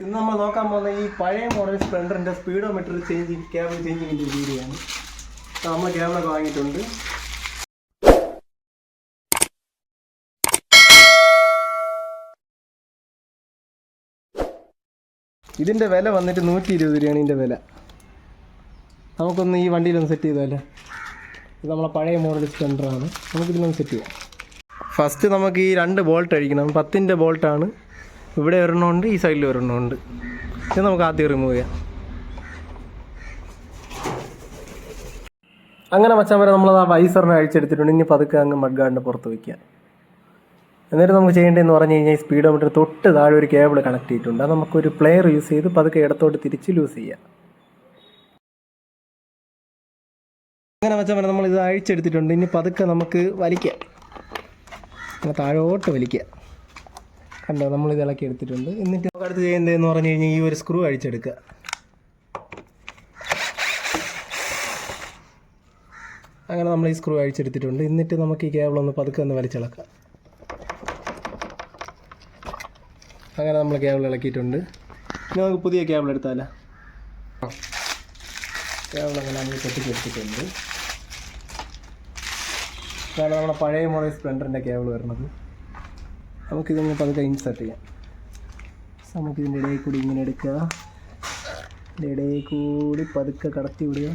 ഇന്ന് നമ്മൾ നോക്കാൻ പോകുന്ന ഈ പഴയ മോഡൽ സ്പ്ലെൻഡറിൻ്റെ സ്പീഡോമീറ്റർ ചേഞ്ചിങ് കേബിൾ ചേഞ്ചിങ്ങിൻ്റെ വീഡിയോ ആണ്. നമ്മൾ കേബിളൊക്കെ വാങ്ങിയിട്ടുണ്ട്. ഇതിൻ്റെ വില വന്നിട്ട് 120 രൂപയാണ് ഇതിൻ്റെ വില. നമുക്കൊന്ന് ഈ വണ്ടിയിലൊന്ന് സെറ്റ് ചെയ്താലേ. ഇത് നമ്മളെ പഴയ മോഡൽ സ്പ്ലെൻഡറാണ്. നമുക്കിതിലൊന്ന് സെറ്റ് ചെയ്യാം. ഫസ്റ്റ് നമുക്ക് ഈ 2 ബോൾട്ട് അഴിക്കണം. 10-ൻ്റെ ബോൾട്ടാണ്. ഇവിടെ ഒരെണ്ണമുണ്ട്, ഈ സൈഡിൽ ഒരെണ്ണമുണ്ട്. ഇത് നമുക്ക് ആദ്യം റിമൂവ് ചെയ്യാം. അങ്ങനെ മച്ചാൻ വരെ നമ്മളത് ആ വൈസറിനെ അഴിച്ചെടുത്തിട്ടുണ്ട്. ഇനി പതുക്കെ അങ്ങ് മഡ്ഗാർഡിൻ്റെ പുറത്ത് വയ്ക്കുക. എന്നിട്ട് നമുക്ക് ചെയ്യേണ്ടതെന്ന് പറഞ്ഞു കഴിഞ്ഞാൽ ഈ സ്പീഡോമീറ്റർ തൊട്ട് താഴെ ഒരു കേബിൾ കണക്ട് ചെയ്തിട്ടുണ്ട്. അത് നമുക്കൊരു പ്ലെയർ യൂസ് ചെയ്ത് പതുക്കെ ഇടത്തോട്ട് തിരിച്ച് ലൂസ് ചെയ്യാം. അങ്ങനെ മച്ചാൻ വരെ നമ്മളിത് അഴിച്ചെടുത്തിട്ടുണ്ട്. ഇനി പതുക്കെ നമുക്ക് വലിക്കാം. താഴോട്ട് വലിക്കുക. കണ്ടോ, നമ്മളിത് ഇളക്കി എടുത്തിട്ടുണ്ട്. എന്നിട്ട് നമുക്ക് അടുത്ത് ചെയ്യേണ്ടതെന്ന് പറഞ്ഞു കഴിഞ്ഞാൽ ഈ ഒരു സ്ക്രൂ അഴിച്ചെടുക്കുക. അങ്ങനെ നമ്മൾ ഈ സ്ക്രൂ അഴിച്ചെടുത്തിട്ടുണ്ട്. എന്നിട്ട് നമുക്ക് ഈ കേബിൾ ഒന്ന് പതുക്കെ ഒന്ന് വലിച്ചിളക്കാം. അങ്ങനെ നമ്മൾ കേബിൾ ഇളക്കിയിട്ടുണ്ട്. ഇനി നമുക്ക് പുതിയ കേബിൾ എടുത്താലോ. കേബിൾ അങ്ങനെ നമ്മൾ കെട്ടിക്കെടുത്തിട്ടുണ്ട്. അതാണ് നമ്മുടെ പഴയ മോഡൽ സ്പ്ലെൻഡറിൻ്റെ കേബിൾ വരുന്നത്. നമുക്കിതൊന്ന് പതുക്കെ ഇൻസെർട്ട് ചെയ്യാം. നമുക്കിതിൻ്റെ ഇടയിൽ കൂടി ഇങ്ങനെ എടുക്കുക. ഇതിൻ്റെ ഇടയിൽ കൂടി പതുക്കെ കടത്തി വിടുക.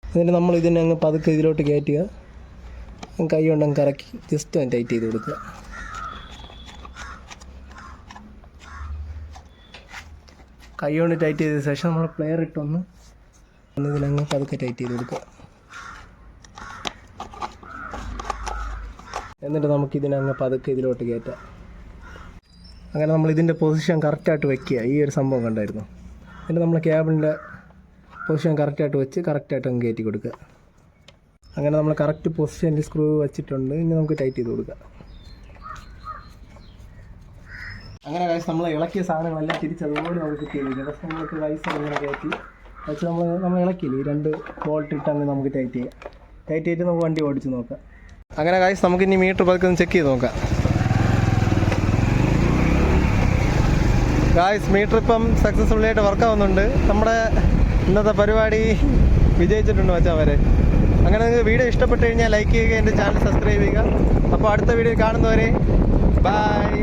എന്നിട്ട് നമ്മൾ ഇതിനെ അങ്ങ് പതുക്കെ ഇതിലോട്ട് കയറ്റുക. കൈ കൊണ്ടങ്ങ് കറക്കി ജസ്റ്റ് ഒന്ന് ടൈറ്റ് ചെയ്ത് കൊടുക്കുക. കൈ കൊണ്ട് ടൈറ്റ് ചെയ്ത ശേഷം നമ്മൾ പ്ലെയർ ഇട്ടൊന്ന് ഇതിനങ്ങ് പതുക്കെ ടൈറ്റ് ചെയ്ത് കൊടുക്കുക. എന്നിട്ട് നമുക്കിതിനങ്ങ് പതുക്കെ ഇതിലോട്ട് കയറ്റാം. അങ്ങനെ നമ്മൾ ഇതിൻ്റെ പൊസിഷൻ കറക്റ്റായിട്ട് വയ്ക്കുക. ഈ ഒരു സംഭവം കണ്ടായിരുന്നു. എന്നിട്ട് നമ്മൾ കേബിളിൻ്റെ പൊസിഷൻ കറക്റ്റായിട്ട് വെച്ച് കറക്റ്റായിട്ട് അങ്ങ് കയറ്റി കൊടുക്കുക. അങ്ങനെ നമ്മൾ കറക്റ്റ് പൊസിഷനിൽ സ്ക്രൂ വെച്ചിട്ടുണ്ട്. ഇനി നമുക്ക് ടൈറ്റ് ചെയ്ത് കൊടുക്കുക. അങ്ങനെ കാശ് നമ്മൾ ഇളക്കിയ സാധനങ്ങളെല്ലാം തിരിച്ചതുപോലെ നമുക്ക് കിട്ടിയില്ല. പക്ഷേ നമുക്ക് വൈസർ ഇങ്ങനെ കയറ്റി വെച്ച് നമ്മൾ ഇളക്കിയില്ല. ഈ 2 ബോൾട്ട് ഇട്ട് അങ്ങ് നമുക്ക് ടൈറ്റ് ചെയ്യാം. ടൈറ്റ് ചെയ്തിട്ട് നമുക്ക് വണ്ടി ഓടിച്ച് നോക്കാം. അങ്ങനെ കാശ് നമുക്ക് ഇനി മീറ്റർ പതുക്കെ ഒന്ന് ചെക്ക് ചെയ്ത് നോക്കാം. ഗായ്സ്, മീറ്റർ ഇപ്പം സക്സസ്ഫുള്ളായിട്ട് വർക്കാവുന്നുണ്ട്. നമ്മുടെ ഇന്നത്തെ പരിപാടി വിജയിച്ചിട്ടുണ്ട് മച്ചാൻ വരെ. അങ്ങനെ നിങ്ങൾക്ക് വീഡിയോ ഇഷ്ടപ്പെട്ട് കഴിഞ്ഞാൽ ലൈക്ക് ചെയ്യുക, എൻ്റെ ചാനൽ സബ്സ്ക്രൈബ് ചെയ്യുക. അപ്പോൾ അടുത്ത വീഡിയോ കാണുന്നവരെ ബൈ.